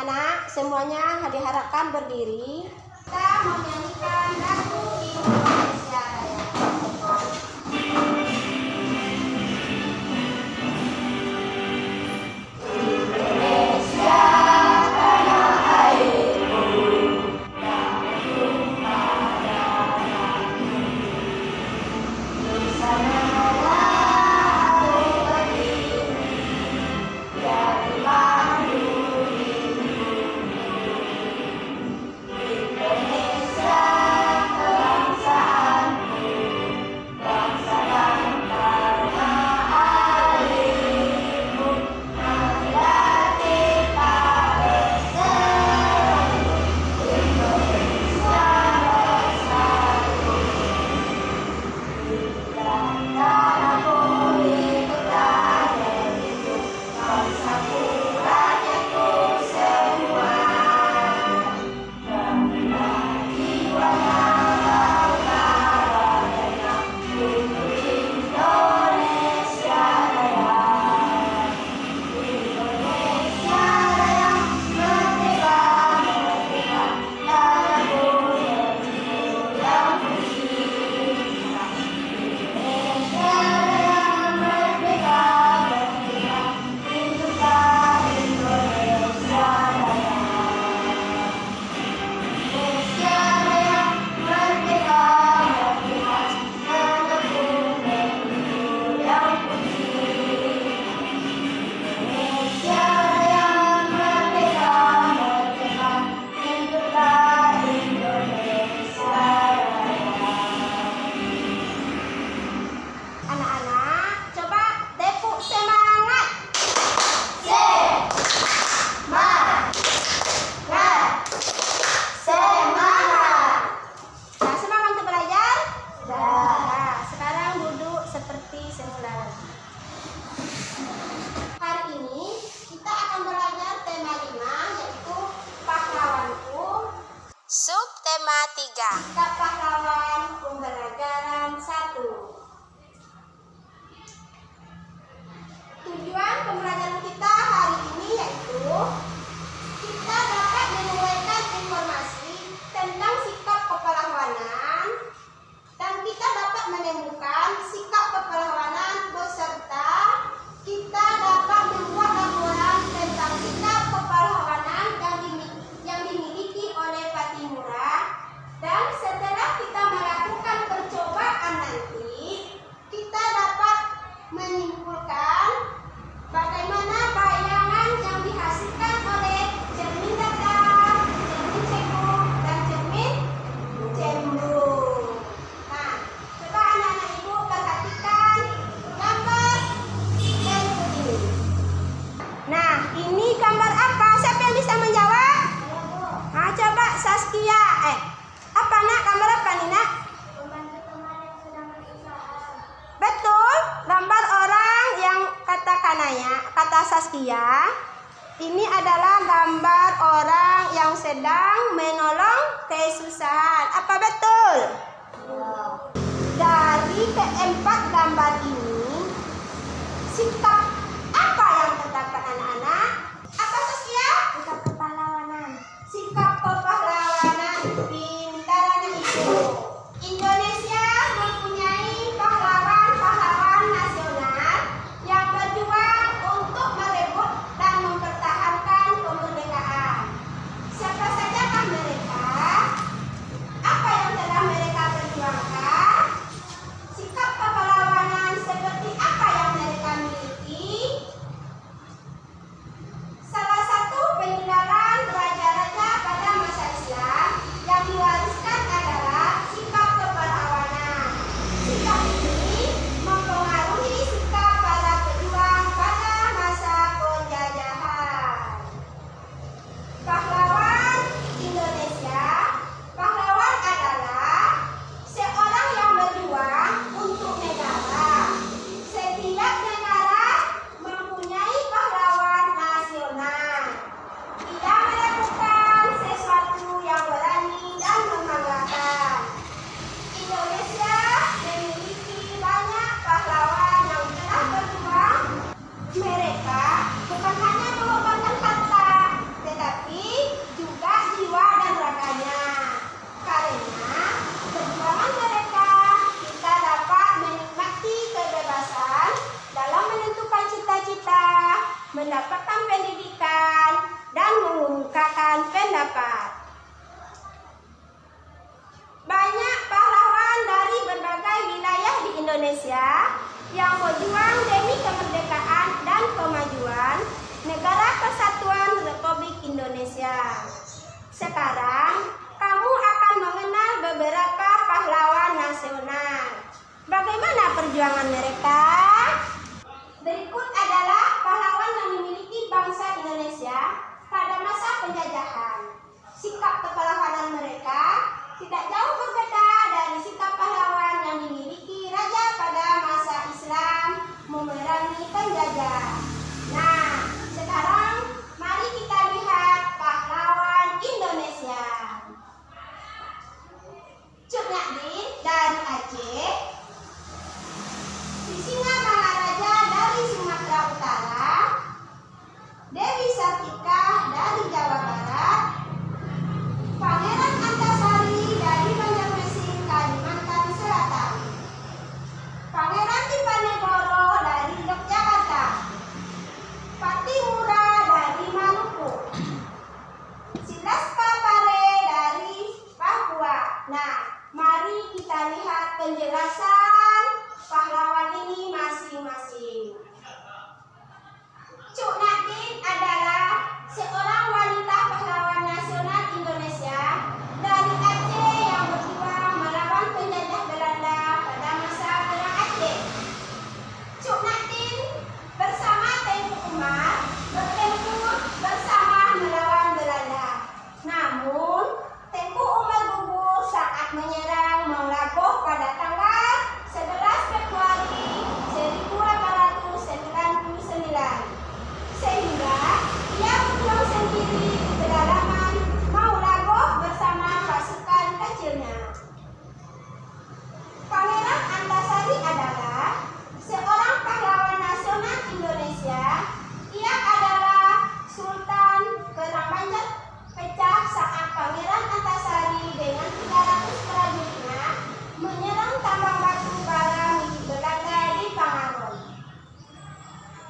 Anak-anak semuanya diharapkan berdiri. Kita menyanyikan lagu Indonesia Raya. Subtema 3. Sikap Pahlawan Pembelajaran 1. Tujuan pembelajaran kita hari ini yaitu kita dapat mengumpulkan informasi tentang sikap kepahlawanan dan kita dapat menemukan sikap kepahlawanan beserta kita dapat membuat laporan tentang sikap kepahlawanan yang dimiliki oleh Patimura. Dan setelah kita melakukan percobaan nanti, kita dapat menyimpulkan bagaimana bayangan yang dihasilkan oleh cermin datar, cermin cekuk, dan cermin cembung. Nah, coba anak-anak ibu perhatikan gambar berikut ini. Nah, ini gambar apa? Siapa yang bisa menjawab? Nah, coba Saskia. Apa nak? Gambar apa nih nak? Membantu teman yang sedang berusaha. Betul, gambar orang yang kata Saskia. Ini adalah gambar orang yang sedang menolong kesusahan. Apa betul? Dari keempat gambar ini, sikap apa yang terdapat anak-anak? Apa Saskia? Sikap kepahlawanan. Sikap kepahlawanan. Pintar anak ibu. Indonesia mempunyai pahlawan-pahlawan nasional yang berjuang untuk merebut dan mempertahankan kemerdekaan. Siapa sajakah mereka? Apa yang telah mereka perjuangkan? Sikap kepahlawanan seperti apa yang mereka miliki? Sekarang kamu akan mengenal beberapa pahlawan nasional. Bagaimana perjuangan mereka? Berikut adalah pahlawan yang dimiliki bangsa Indonesia pada masa penjajahan. Sikap kepahlawanan mereka tidak jauh berbeda dari sikap pahlawan yang dimiliki raja pada masa Islam memerangi penjajah. Nah, sekarang mari kita lihat pahlawan Indonesia. Cut Nyak dari Aceh, Sisingamangaraja dari Sumatera Utara, Dewi Sartika dari Jawa Barat, Pangeran Antasari dari Banjarmasin, Kalimantan Selatan, Pangeran Diponegoro dari Yogyakarta, Patimura dari Maluku, Silaska Pare dari Papua. Nah, mari kita lihat penjelasan pahlawan ini masing-masing. Cut Nyak adalah seorang wanita pahlawan nasional Indonesia dari Aceh yang berjuang melawan penjajah Belanda pada masa Perang Aceh. Cut Nyak bersama Tengku Umar bertempur bersama melawan Belanda. Namun, Tengku Umar gugur saat menyerang Maulaboh pada tanggal 11 Februari 1899. Sehingga ia berjuang sendiri di pedalaman Maulaboh bersama pasukan kecilnya. Pangeran Antasari adalah seorang pahlawan nasional Indonesia. Ia adalah Sultan Perang Banjar pecah saat Pangeran Antasari dengan 300 prajuritnya menyerang tambang batu bara milik Belanda di Pangaron.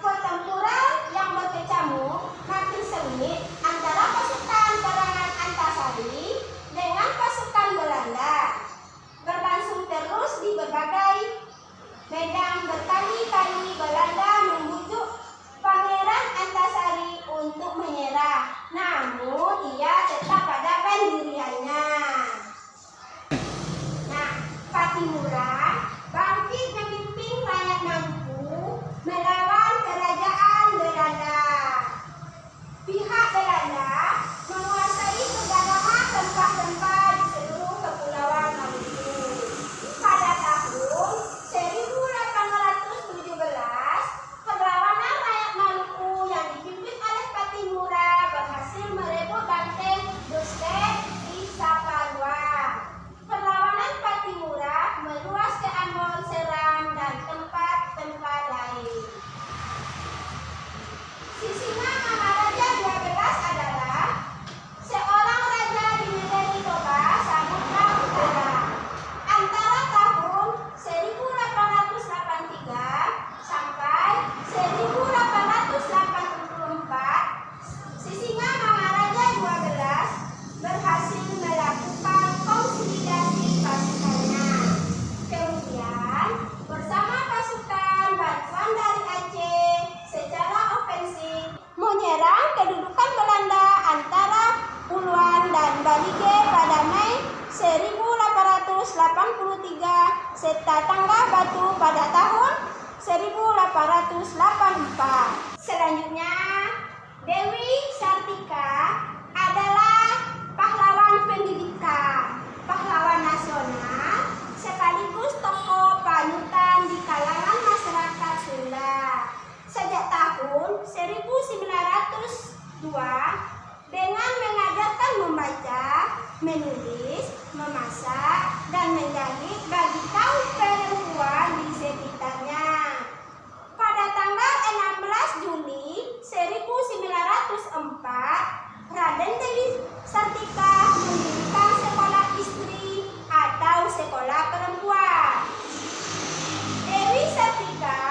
Pertempuran yang berkecamuk makin sengit antara pasukan perangan Antasari dengan pasukan Belanda berlangsung terus di berbagai medan. Berkali-kali Belanda membujuk Pangeran Antasari untuk menyerah, namun ia tetap pada pendiriannya. Nah, Patimura bangkit memimpin rakyat Maluku melawan kerajaan Belanda. Pihak Belanda menguasai beberapa tempat-tempat di seluruh kepulauan Maluku. Pada tahun 1817, perlawanan rakyat Maluku yang dipimpin oleh Patimura berhasil merebut banteng Dustek di Saparua. Perlawanan Patimura meluas ke Ambon, Seram, dan tempat-tempat lain. Sisingamangaraja 12 adalah seorang raja di Medan Toba, Samudra Utara. Antara tahun 1883 sampai 1884, Sisingamangaraja 12 berhasil melakukan konsolidasi pasukannya. Kemudian, bersama pasukan bantuan dari Aceh secara ofensif menyerang kedudukan Belanda antara Puluan dan Balige pada Mei 1883 serta Tangga Batu pada tahun 1884. Selanjutnya, Dewi Sartika adalah pahlawan pendidikan, pahlawan nasional, sekaligus tokoh panutan di kalangan masyarakat Sunda. Sejak tahun 1902, dengan mengajarkan membaca, menulis, memasak, dan menjahit bagi kaum perempuan di sekitarnya. Pada tanggal 16 Juli 1904, Raden Dewi Sartika mendirikan sekolah istri atau sekolah perempuan. Dewi Sartika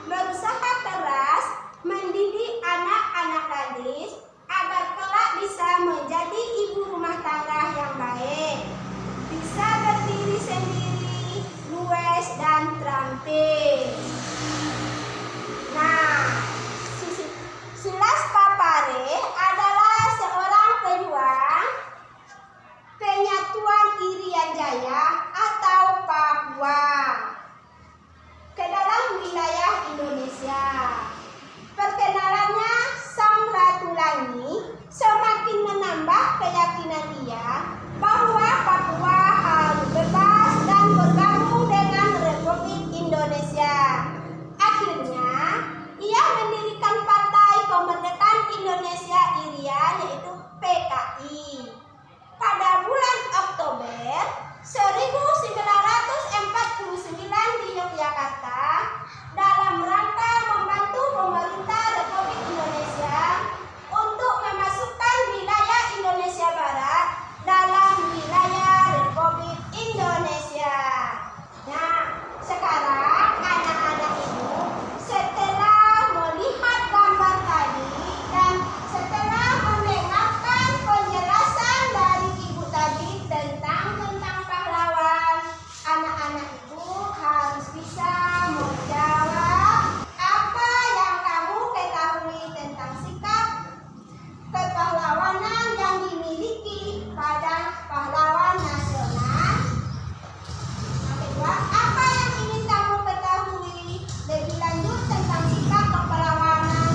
berusaha keras mendidik anak-anak gadis agar kelak bisa menjadi ibu rumah tangga yang baik, bisa berdiri sendiri menambah keyakinan ia bahwa Papua harus bebas dan bergabung dengan Republik Indonesia. Akhirnya, ia mendirikan Partai Kemerdekaan Indonesia Iriya, yaitu PKI. Pada bulan Oktober 1949 di Yogyakarta, dalam rangka membantu pemerintah Republik Indonesia untuk memasukkan wilayah Indonesia Barat dalam wilayah Republik Indonesia. Nah, sekarang anak-anak ibu setelah melihat gambar tadi dan setelah mendengarkan penjelasan dari ibu tadi tentang pahlawan, anak-anak ibu harus bisa menjawab apa yang kamu ketahui tentang sikap kepahlawanan yang dimiliki pada pahlawan nasional. Yang kedua, apa yang ingin kamu ketahui lebih lanjut tentang sikap kepahlawanan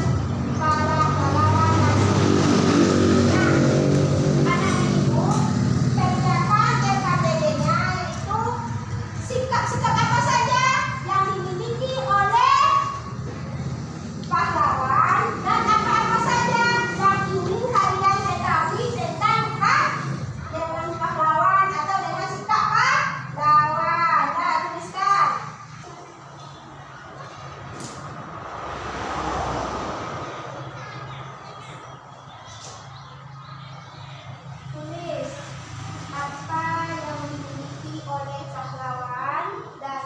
para pahlawan nasional. Nah, anak ibu kerjakan LKPD-nya, yaitu sikap-sikap apa saja yang dimiliki oleh pahlawan dan apa-apa saja yang ingin kalian ketahui tentang dengan pahlawan atau dengan sikap pahlawan. Nah, tuliskan. Tulis apa yang dimiliki oleh pahlawan dan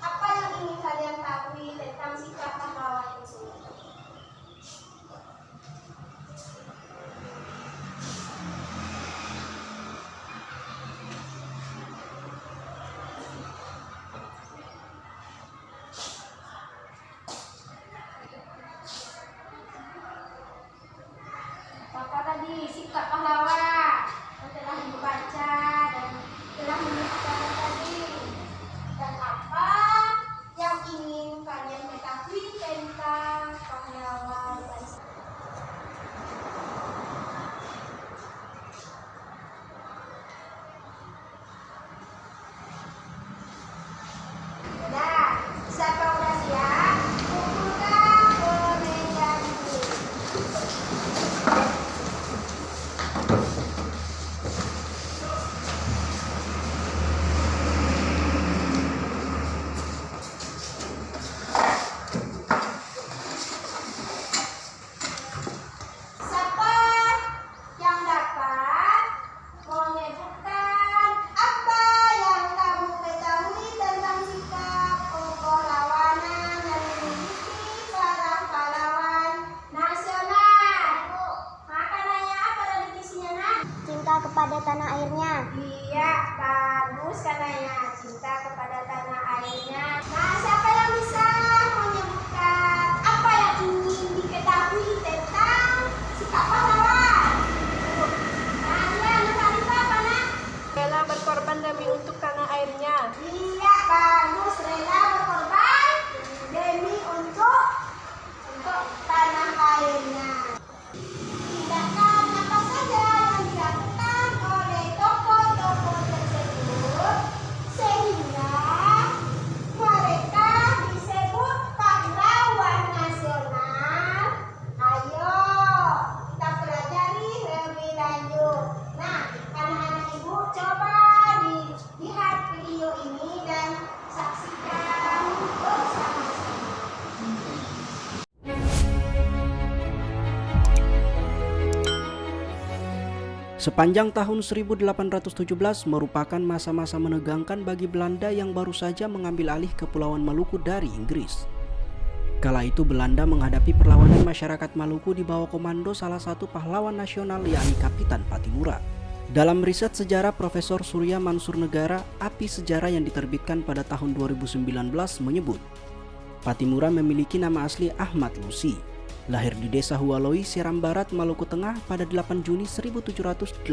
apa yang ingin kalian ketahui tentang sikap pahlawan itu. Apa tadi sikap pahlawan yang telah dibaca dan telah menunjukkan tadi, dan apa yang ingin kalian ketahui tentang pahlawan bangsa. Nah, siapa udah siap? Kumpulkan kemeja dulu. Siapa yang dapat menyebutkan apa yang kamu ketahui tentang sikap kepahlawanan yang dimiliki para pahlawan nasional? Maka nanya apa tadi isinya, Nak? Cinta kepada tanah airnya. Iya, bagus katanya, cinta kepada tanah airnya. Nah, siapa yang bisa menyebutkan apa yang ingin diketahui tentang sikap pahlawan? Nah, iya, Nurhalifa apa, Nak? Rela berkorban demi untuk tanah airnya. Iya, bagus, rela berkorban demi untuk tanah airnya. Tindakan apa saja yang dilakukan oleh tokoh-tokoh tersebut sehingga mereka disebut pahlawan nasional? Ayo kita pelajari lebih lanjut. Nah, anak-anak ibu coba dilihat video ini dan saksikan bersama-sama. Sepanjang tahun 1817 merupakan masa-masa menegangkan bagi Belanda yang baru saja mengambil alih Kepulauan Maluku dari Inggris. Kala itu Belanda menghadapi perlawanan masyarakat Maluku di bawah komando salah satu pahlawan nasional, yakni Kapitan Pattimura. Dalam riset sejarah Profesor Surya Mansur Negara, Api Sejarah yang diterbitkan pada tahun 2019 menyebut, Pattimura memiliki nama asli Ahmad Lusi. Lahir di desa Hualoi, Seram Barat, Maluku Tengah pada 8 Juni 1783.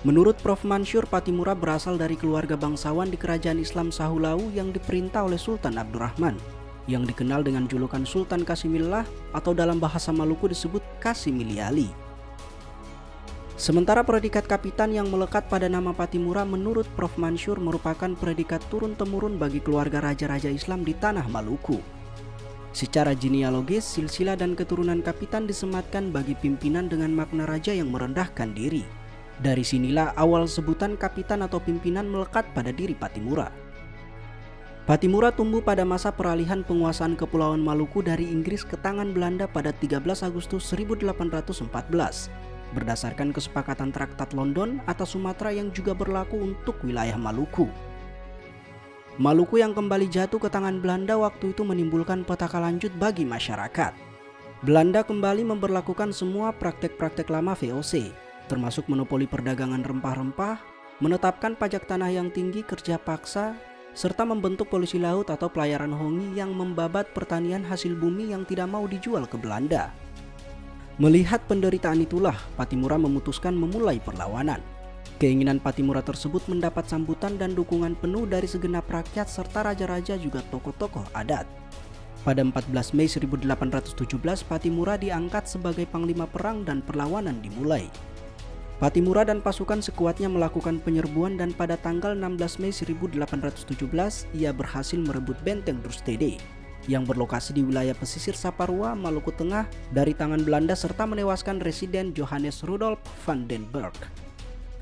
Menurut Prof. Mansur, Pattimura berasal dari keluarga bangsawan di kerajaan Islam Sahulau yang diperintah oleh Sultan Abdurrahman, yang dikenal dengan julukan Sultan Kasimillah atau dalam bahasa Maluku disebut Kasimiliali. Sementara predikat kapitan yang melekat pada nama Pattimura menurut Prof. Mansur merupakan predikat turun-temurun bagi keluarga raja-raja Islam di tanah Maluku. Secara genealogis, silsilah dan keturunan kapitan disematkan bagi pimpinan dengan makna raja yang merendahkan diri. Dari sinilah awal sebutan kapitan atau pimpinan melekat pada diri Pattimura. Pattimura tumbuh pada masa peralihan penguasaan Kepulauan Maluku dari Inggris ke tangan Belanda pada 13 Agustus 1814 berdasarkan kesepakatan Traktat London atas Sumatera yang juga berlaku untuk wilayah Maluku. Maluku yang kembali jatuh ke tangan Belanda waktu itu menimbulkan petaka lanjut bagi masyarakat. Belanda kembali memberlakukan semua praktek-praktek lama VOC, termasuk monopoli perdagangan rempah-rempah, menetapkan pajak tanah yang tinggi, kerja paksa, serta membentuk polisi laut atau pelayaran hongi yang membabat pertanian hasil bumi yang tidak mau dijual ke Belanda. Melihat penderitaan itulah, Pattimura memutuskan memulai perlawanan. Keinginan Pattimura tersebut mendapat sambutan dan dukungan penuh dari segenap rakyat serta raja-raja juga tokoh-tokoh adat. Pada 14 Mei 1817, Pattimura diangkat sebagai panglima perang dan perlawanan dimulai. Pattimura dan pasukan sekuatnya melakukan penyerbuan dan pada tanggal 16 Mei 1817 ia berhasil merebut benteng Drustede yang berlokasi di wilayah pesisir Saparua, Maluku Tengah dari tangan Belanda serta menewaskan residen Johannes Rudolf van den Berg.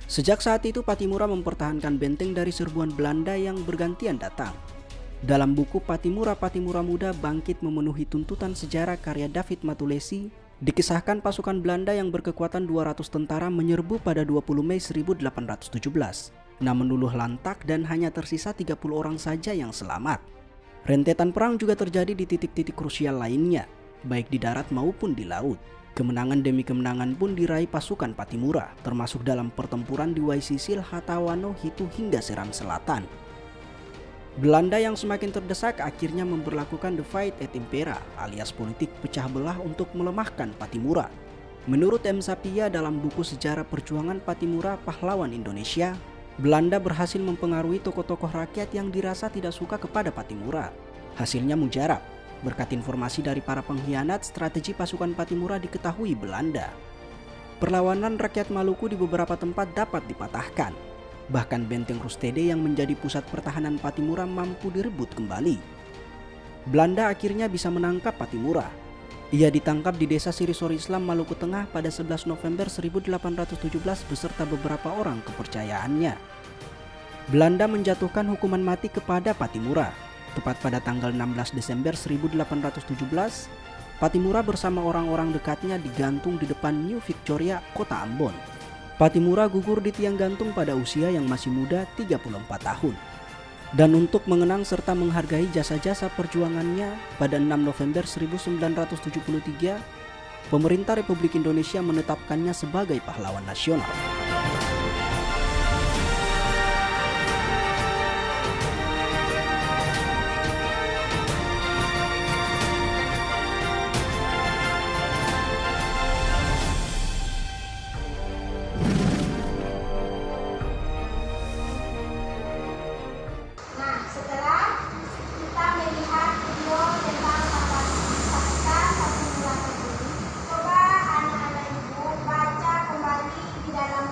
Sejak saat itu Pattimura mempertahankan benteng dari serbuan Belanda yang bergantian datang. Dalam buku Pattimura Muda Bangkit Memenuhi Tuntutan Sejarah karya David Matulesi, dikisahkan pasukan Belanda yang berkekuatan 200 tentara menyerbu pada 20 Mei 1817, namun luluh lantak dan hanya tersisa 30 orang saja yang selamat. Rentetan perang juga terjadi di titik-titik krusial lainnya, baik di darat maupun di laut. Kemenangan demi kemenangan pun diraih pasukan Pattimura, termasuk dalam pertempuran di Waisisil, Hatawano, Hitu hingga Seram Selatan. Belanda yang semakin terdesak akhirnya memberlakukan divide et impera alias politik pecah belah untuk melemahkan Pattimura. Menurut M. Sapia dalam buku Sejarah Perjuangan Pattimura Pahlawan Indonesia, Belanda berhasil mempengaruhi tokoh-tokoh rakyat yang dirasa tidak suka kepada Pattimura. Hasilnya mujarab. Berkat informasi dari para pengkhianat, strategi pasukan Pattimura diketahui Belanda. Perlawanan rakyat Maluku di beberapa tempat dapat dipatahkan. Bahkan benteng Rustede yang menjadi pusat pertahanan Pattimura mampu direbut kembali. Belanda akhirnya bisa menangkap Pattimura. Ia ditangkap di desa Sirisori Islam, Maluku Tengah pada 11 November 1817 beserta beberapa orang kepercayaannya. Belanda menjatuhkan hukuman mati kepada Pattimura. Tepat pada tanggal 16 Desember 1817, Pattimura bersama orang-orang dekatnya digantung di depan New Victoria, kota Ambon. Pattimura gugur di tiang gantung pada usia yang masih muda 34 tahun. Dan untuk mengenang serta menghargai jasa-jasa perjuangannya, pada 6 November 1973, pemerintah Republik Indonesia menetapkannya sebagai pahlawan nasional. Nah, setelah kita melihat video tentang Pattimura tadi, coba anak-anak ibu baca kembali di dalam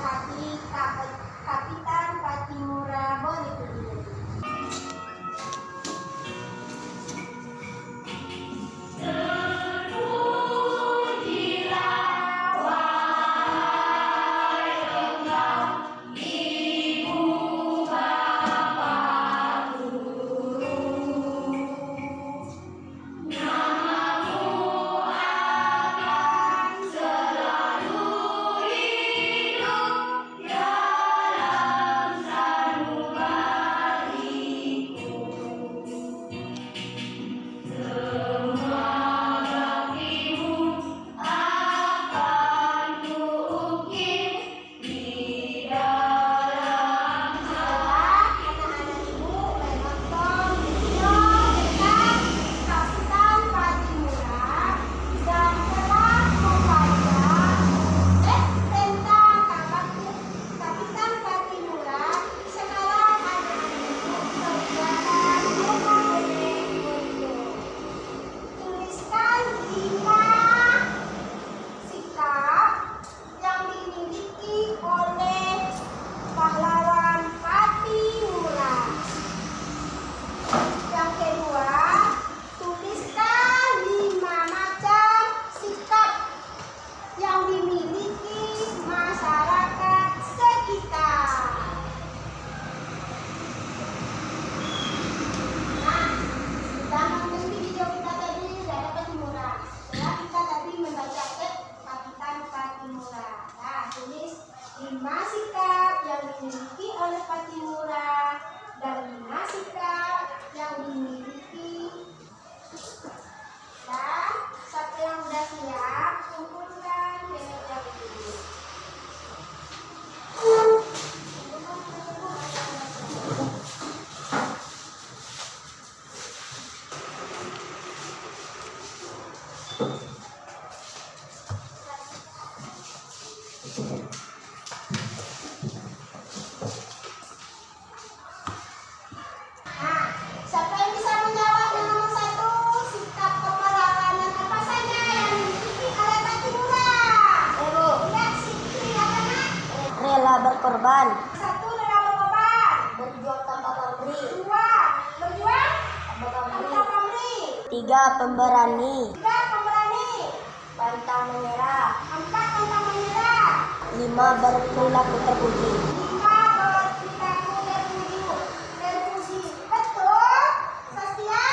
5 sikap yang dimiliki oleh Patimura dan 5 sikap yang dimiliki. Nah, siapa yang udah siap, kumpulkan meja dulu. Nah, siapa yang bisa menjawab yang nomor 1? Sikap keperawanan apa saja yang dimiliki oleh Patimura? Ya, Sikri apa nak? Rela berkorban, 1 rela berkorban. berjuang tanpa pamrih. 2 berjuang Tanpa tanpa pamrih. pamrih. 3 pemberani, 3 pemberani. pantang menyerah. 4 pantang menyerah. 5 berperilaku terpuji. 5 berperilaku terpuji. Betul? Saskia?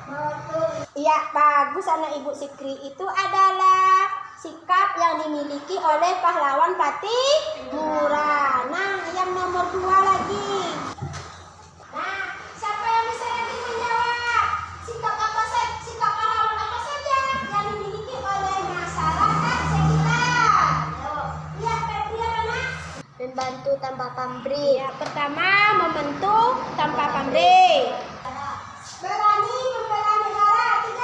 Betul. Iya, bagus anak Ibu Sikri. Itu adalah sikap yang dimiliki oleh pahlawan Patimura. Nah, yang nomor 2 lagi. Nah, siapa yang bisa lagi menjawab? Sikap apa saja? Sikap pahlawan apa saja yang dimiliki oleh masyarakat sekitar? Iya, Febri apa nak? Membantu tanpa pamrih. Ya, pertama membentuk tanpa pamrih. Berani membela negara. 3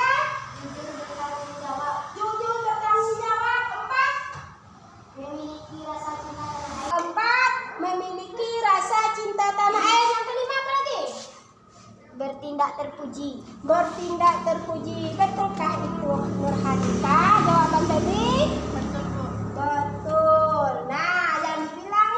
jujur bertanggung jawab. 4 Memiliki rasa cinta tanah air. 4 memiliki rasa cinta tanah air. Yang kelima apa lagi? Bertindak terpuji. Bertindak terpuji. Betulkah itu Nurhanifah? Jawaban tadi? Betul, Bu. Betul. Nah, yang dibilang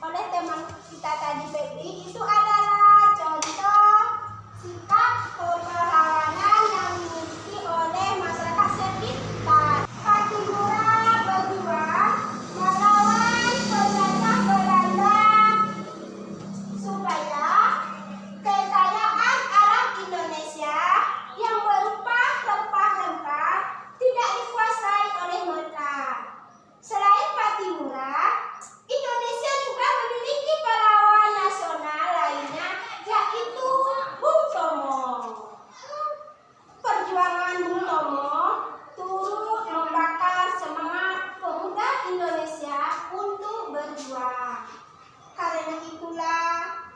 oleh teman kita tadi Febri itu adalah contoh sikap kepahlawanan yang dimiliki oleh masyarakat sekitar. Patimura berjuang melawan penjajah Belanda supaya kekayaan alam Indonesia yang berupa rempah-rempah tidak dikuasai oleh mereka. Selain Patimura, Indonesia juga memiliki pahlawan nasional lainnya, yaitu Bung Tomo. Perjuangan Bung Tomo turut membakar semangat pemuda Indonesia untuk berjuang. Karena itulah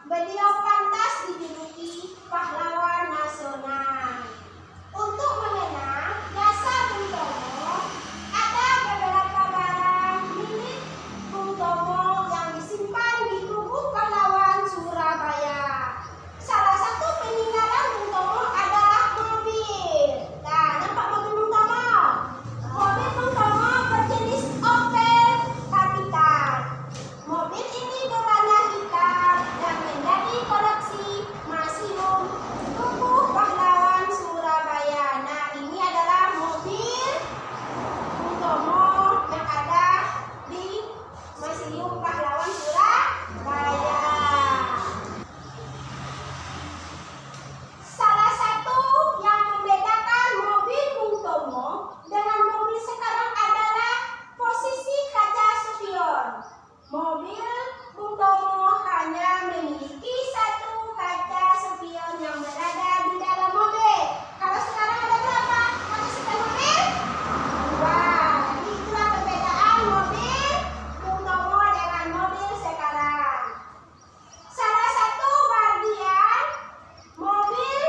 beliau pantas dijuluki pahlawan nasional. Untuk mengenang jasa Bung Tomo, ada beberapa barang milik Bung Tomo yang disimpan di tubuh pahlawan Surabaya. Salah satu peninggalan Bung Tomo adalah mobil. Nah, nampak mobil Bung Tomo? Mobil Bung Tomo berjenis Opel Capital. Mobil ini berwarna hitam dan menjadi koleksi museum tubuh pahlawan Surabaya. Nah, ini adalah mobil Bung Tomo yang ada di Museum Pahlawan Surabaya. Salah satu yang membedakan mobil Bung Tomo dengan mobil sekarang adalah posisi kaca spion. Mobil Bung Tomo hanya memiliki 1 kaca spion yang berada di dalam mobil. Kalau sekarang ada berapa kaca spion mobil? 2. Jadi itulah perbedaan mobil Bung Tomo dengan mobil sekarang. Salah satu bagian mobil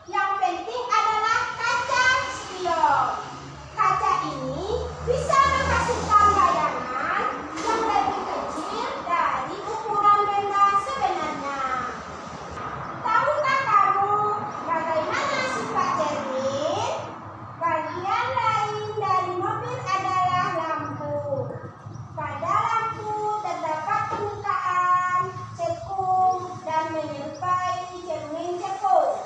yang penting adalah kaca spion. Kaca ini bisa menghasilkan bayangan yang lebih kecil dari ukuran benda sebenarnya. Tahukah kamu bagaimana sifat cermin? Bagian lain dari mobil adalah lampu. Pada lampu terdapat pembukaan, cekung, dan menyerupai cermin cekung.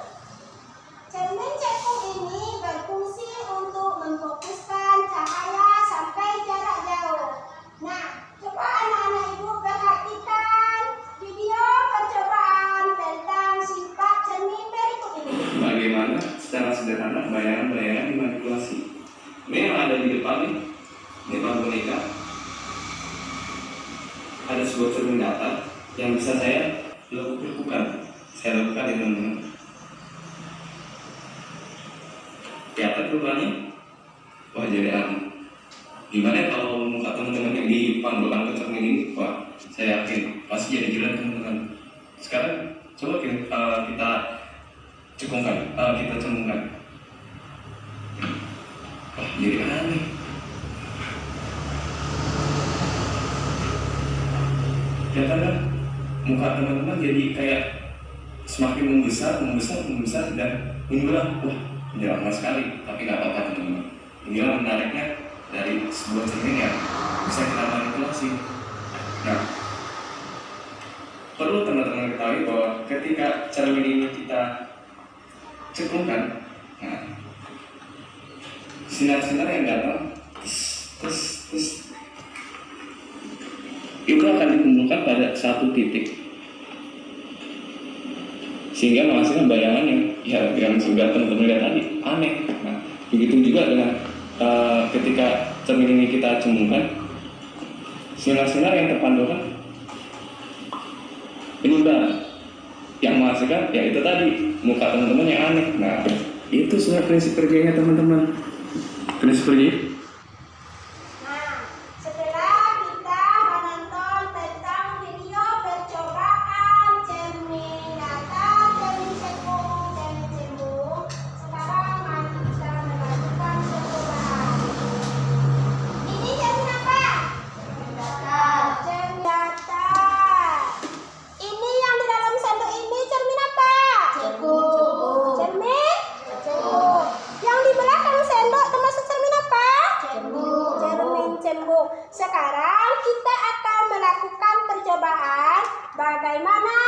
Cermin cekung ini berfungsi untuk memfokuskan cahaya sampai jarak jauh. Nah, coba anak-anak Ibu perhatikan video percobaan tentang sifat cermin berikut ini. Bagaimana secara sederhana bayangan-bayangan dimanipulasi. Ini yang ada di depan nih, di depan boneka. ada sebuah cermin data yang bisa saya lakukan. Saya lakukan ya teman-teman. Kelihatan perubahannya? Wah, jadi aneh. Gimana kalau muka teman-teman yang dipanggang ke cermin ini? Wah, saya yakin pasti jadi jelas teman-teman. Sekarang coba kita cekungkan, kita cemungkan. Wah, jadi aneh. Kelihatan kan? Muka teman-teman jadi kayak semakin membesar dan inilah, wah, ini lama sekali, tapi nggak apa-apa teman-teman. Inilah menariknya dari sebuah cermin yang bisa kita manipulasi. Nah, perlu teman-teman ketahui bahwa ketika cermin ini kita cekungkan, nah, sinar-sinar yang datang terus itu akan dikumpulkan pada satu titik sehingga menghasilkan bayangan yang sudah teman-teman lihat tadi aneh. Nah, begitu juga dengan ketika cermin ini kita cemungkan, sinar-sinar yang terpantulkan penyimbang yang menghasilkan ya itu tadi muka teman-teman yang aneh. Nah, itu sebenarnya prinsip kerjanya teman-teman. Prinsip kerja. Nah, setelah kita menonton tentang video percobaan cermin data, cermin cekung, cermin cembung, sekarang mari kita melakukan percobaan. Ini cermin apa? Cermin data. Ini yang di dalam sendok ini cermin apa? Cekung. Cermin cekung. Yang di belakang sendok termasuk cermin apa? Cembung. Cermin cembung. Sekarang kita akan melakukan percobaan bagaimana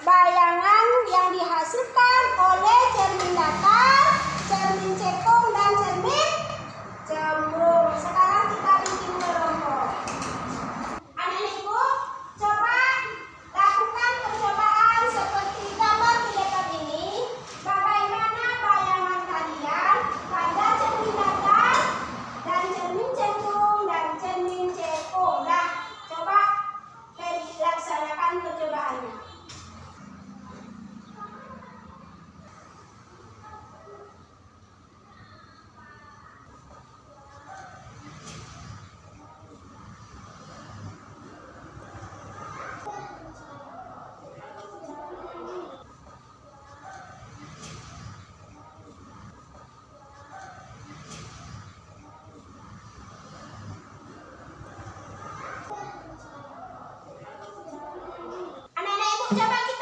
bayangan yang dihasilkan oleh cermin datar, cermin cekung, dan cermin cembung. Sekarang kita bikin kelompok. Anak-anak ibu, coba lakukan percobaan seperti gambar di depan ini. Bagaimana bayangan kalian pada cermin datar dan cermin cembung dan cermin cekung. Nah, coba laksanakan percobaannya. Anak-anak ibu, coba kita